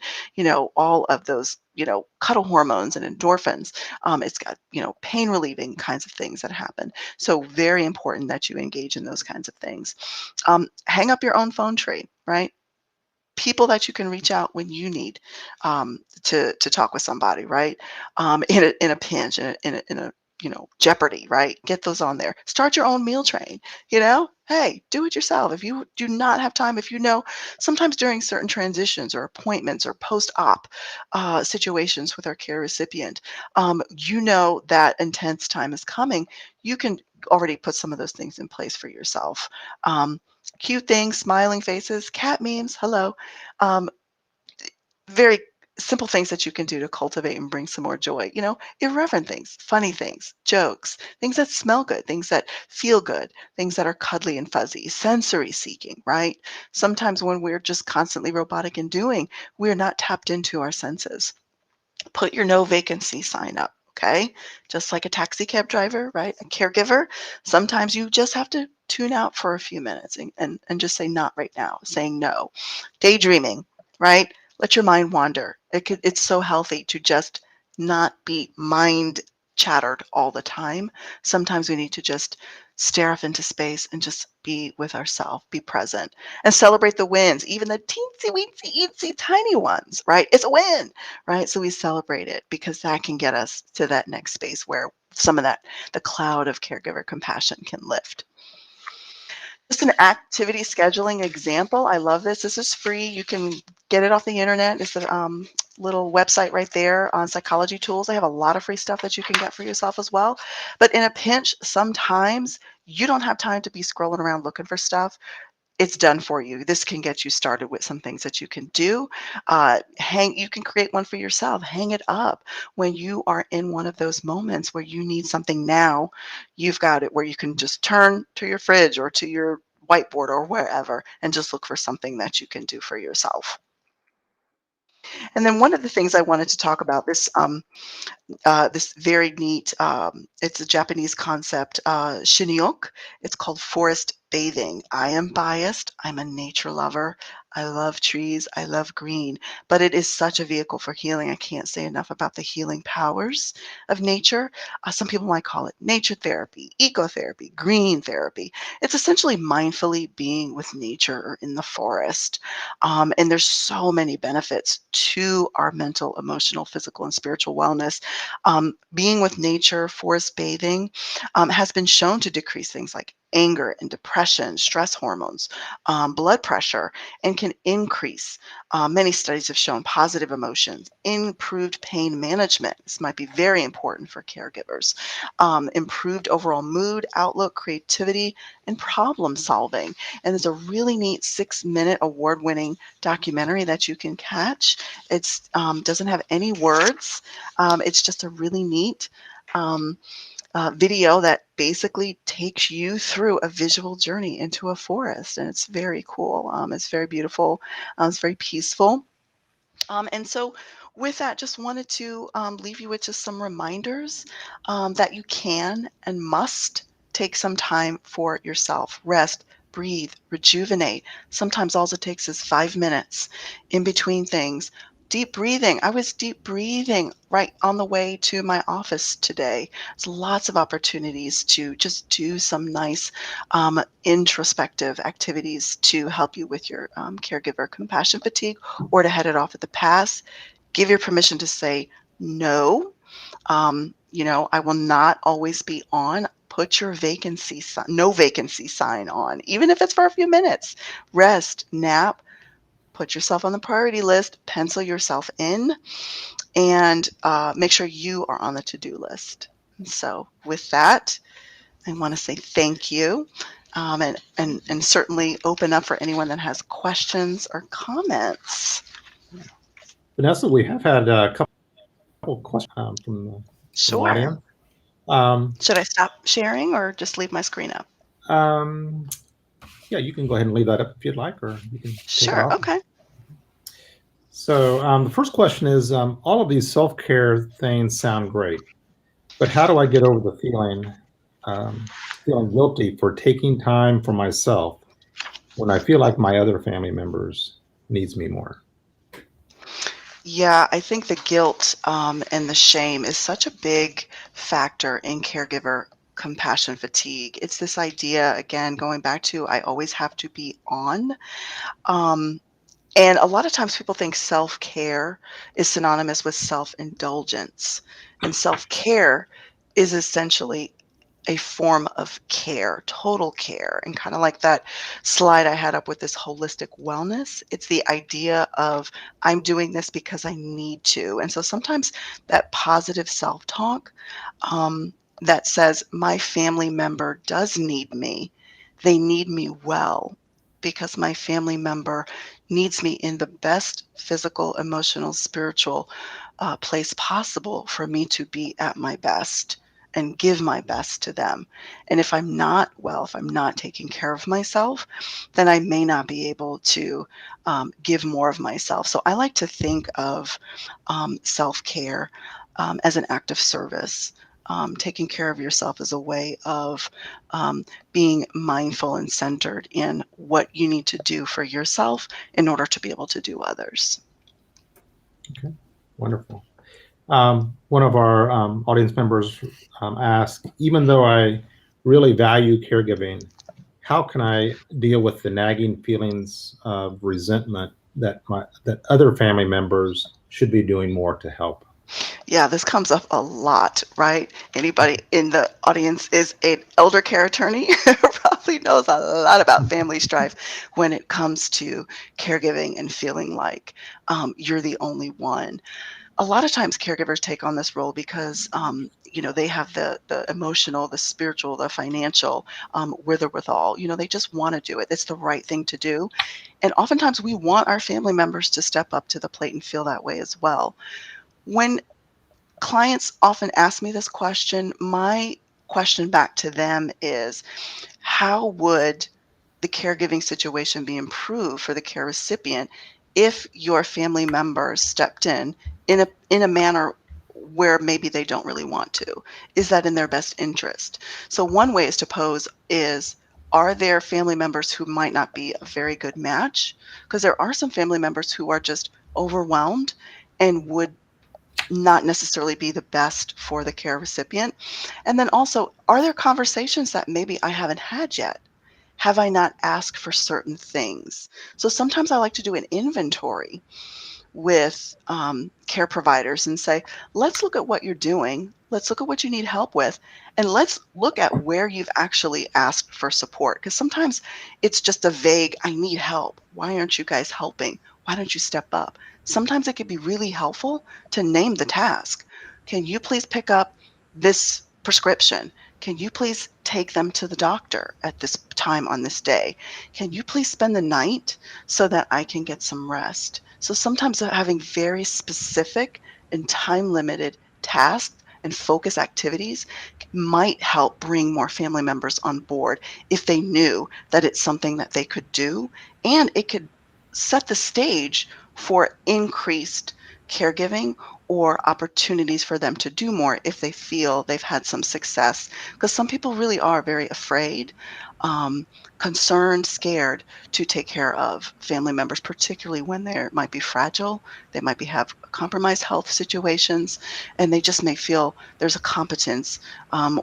all of those, cuddle hormones and endorphins. It's got, pain relieving kinds of things that happen. So very important that you engage in those kinds of things. Hang up your own phone tree, right? People that you can reach out when you need to talk with somebody, right? In a pinch, in a jeopardy, right? Get those on there. Start your own meal train. Hey, do it yourself. If you do not have time, if sometimes during certain transitions or appointments or post-op situations with our care recipient, that intense time is coming. You can already put some of those things in place for yourself. Cute things, smiling faces, cat memes, hello. Um, very simple things that you can do to cultivate and bring some more joy. Irreverent things, funny things, jokes, things that smell good, things that feel good, things that are cuddly and fuzzy, sensory seeking, right? Sometimes when we're just constantly robotic in doing, we're not tapped into our senses. Put your no vacancy sign up. Okay. Just like a taxi cab driver, right? A caregiver. Sometimes you just have to tune out for a few minutes and just say not right now, saying no. Daydreaming, right? Let your mind wander. It's so healthy to just not be mind chattered all the time. Sometimes we need to just stare off into space and just be with ourselves, be present, and celebrate the wins, even the teensy weensy, eensy, tiny ones, right? It's a win, right? So we celebrate it because that can get us to that next space where some of the cloud of caregiver compassion can lift. Just an activity scheduling example. I love this. This is free. You can get it off the internet. It's little website right there on Psychology Tools. I have a lot of free stuff that you can get for yourself as well. But in a pinch, sometimes you don't have time to be scrolling around looking for stuff. It's done for you. This can get you started with some things that you can do. You can create one for yourself. Hang it up when you are in one of those moments where you need something now. You've got it where you can just turn to your fridge or to your whiteboard or wherever and just look for something that you can do for yourself. And then one of the things I wanted to talk about, this very neat, it's a Japanese concept, shinnyok. It's called forest bathing. I am biased. I'm a nature lover. I love trees. I love green, but it is such a vehicle for healing. I can't say enough about the healing powers of nature. Some people might call it nature therapy, ecotherapy, green therapy. It's essentially mindfully being with nature or in the forest. And there's so many benefits to our mental, emotional, physical, and spiritual wellness. Being with nature, forest bathing, has been shown to decrease things like anger and depression, stress hormones, blood pressure, and can increase. Many studies have shown positive emotions, improved pain management. This might be very important for caregivers. Improved overall mood, outlook, creativity, and problem solving. And there's a really neat 6-minute award-winning documentary that you can catch. It doesn't have any words. It's just a really neat video that basically takes you through a visual journey into a forest, and it's very cool. It's very beautiful. It's very peaceful. And so with that, just wanted to leave you with just some reminders that you can and must take some time for yourself. Rest, breathe, rejuvenate. Sometimes all it takes is 5 minutes in between things. Deep breathing. I was deep breathing right on the way to my office today. There's lots of opportunities to just do some nice introspective activities to help you with your caregiver compassion fatigue, or to head it off at the pass. Give your permission to say no. I will not always be on. Put your no vacancy sign on, even if it's for a few minutes. Rest, nap, put yourself on the priority list, pencil yourself in, and make sure you are on the to-do list. And so with that, I want to say thank you, and certainly open up for anyone that has questions or comments. Vanessa, we have had a couple questions from the Sure. audience. Should I stop sharing or just leave my screen up? Yeah, you can go ahead and leave that up if you'd like, or you can take it Sure. off. Okay. So the first question is, all of these self-care things sound great, but how do I get over the feeling guilty for taking time for myself when I feel like my other family members needs me more? Yeah, I think the guilt and the shame is such a big factor in caregiver compassion fatigue. It's this idea, again, going back to I always have to be on. And a lot of times people think self-care is synonymous with self-indulgence. And self-care is essentially a form of care, total care. And kind of like that slide I had up with this holistic wellness, it's the idea of I'm doing this because I need to. And so sometimes that positive self-talk that says my family member does need me, they need me well, because my family member needs me in the best physical, emotional, spiritual place possible for me to be at my best and give my best to them. And if I'm not well, if I'm not taking care of myself, then I may not be able to give more of myself. So I like to think of self-care as an act of service. Taking care of yourself is a way of being mindful and centered in what you need to do for yourself in order to be able to do others. Okay, wonderful. One of our audience members asked, even though I really value caregiving, how can I deal with the nagging feelings of resentment that other family members should be doing more to help? Yeah, this comes up a lot, right? Anybody in the audience is an elder care attorney probably knows a lot about family strife when it comes to caregiving and feeling like you're the only one. A lot of times caregivers take on this role because they have the emotional, the spiritual, the financial wherewithal. They just want to do it. It's the right thing to do. And oftentimes we want our family members to step up to the plate and feel that way as well. When clients often ask me this question, my question back to them is, how would the caregiving situation be improved for the care recipient if your family members stepped in a manner where maybe they don't really want to? Is that in their best interest? So one way is to pose is, are there family members who might not be a very good match? Because there are some family members who are just overwhelmed and would not necessarily be the best for the care recipient. And then also, are there conversations that maybe I haven't had yet? Have I not asked for certain things? So sometimes I like to do an inventory with care providers and say, let's look at what you're doing. Let's look at what you need help with. And let's look at where you've actually asked for support. Because sometimes it's just a vague, I need help. Why aren't you guys helping? Why don't you step up? Sometimes it could be really helpful to name the task. Can you please pick up this prescription? Can you please take them to the doctor at this time on this day? Can you please spend the night so that I can get some rest? So sometimes having very specific and time-limited tasks and focus activities might help bring more family members on board if they knew that it's something that they could do, and it could set the stage for increased caregiving or opportunities for them to do more if they feel they've had some success. Because some people really are very afraid, concerned, scared to take care of family members, particularly when they might be fragile, they might have compromised health situations, and they just may feel there's a competence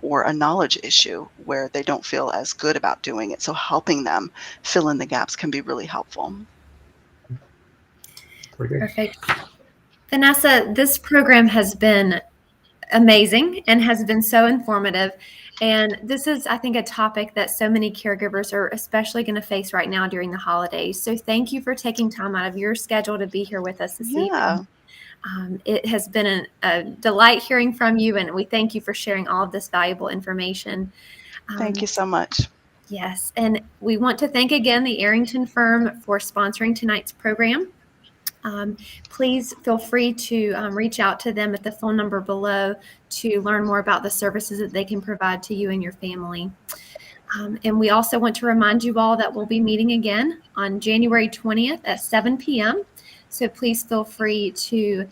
or a knowledge issue where they don't feel as good about doing it. So helping them fill in the gaps can be really helpful. Very good. Perfect. Vanessa, this program has been amazing and has been so informative. And this is, I think, a topic that so many caregivers are especially going to face right now during the holidays. So thank you for taking time out of your schedule to be here with us this evening. It has been a delight hearing from you, and we thank you for sharing all of this valuable information. Thank you so much. Yes, and we want to thank again the Therrington Firm for sponsoring tonight's program. Please feel free to reach out to them at the phone number below to learn more about the services that they can provide to you and your family. And we also want to remind you all that we'll be meeting again on January 20th at 7 p.m. So please feel free to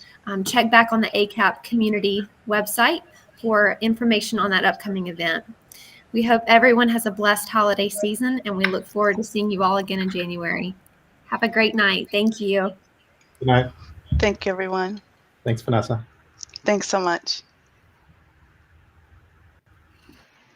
check back on the ACAP Community website for information on that upcoming event. We hope everyone has a blessed holiday season, and we look forward to seeing you all again in January. Have a great night. Thank you. Good night. Thank you, everyone. Thanks, Vanessa. Thanks so much.